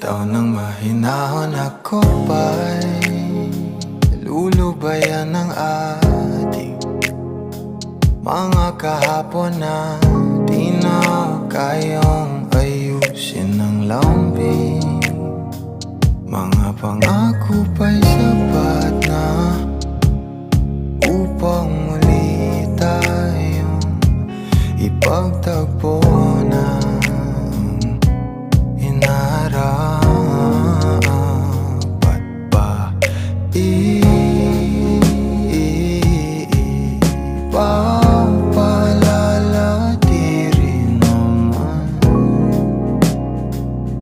Bitaw ng mahinahon ako ba'y lulubayan ng ating mga kahapon na di na kayang ayusin ng lambing. Mga pangako pa'y sabay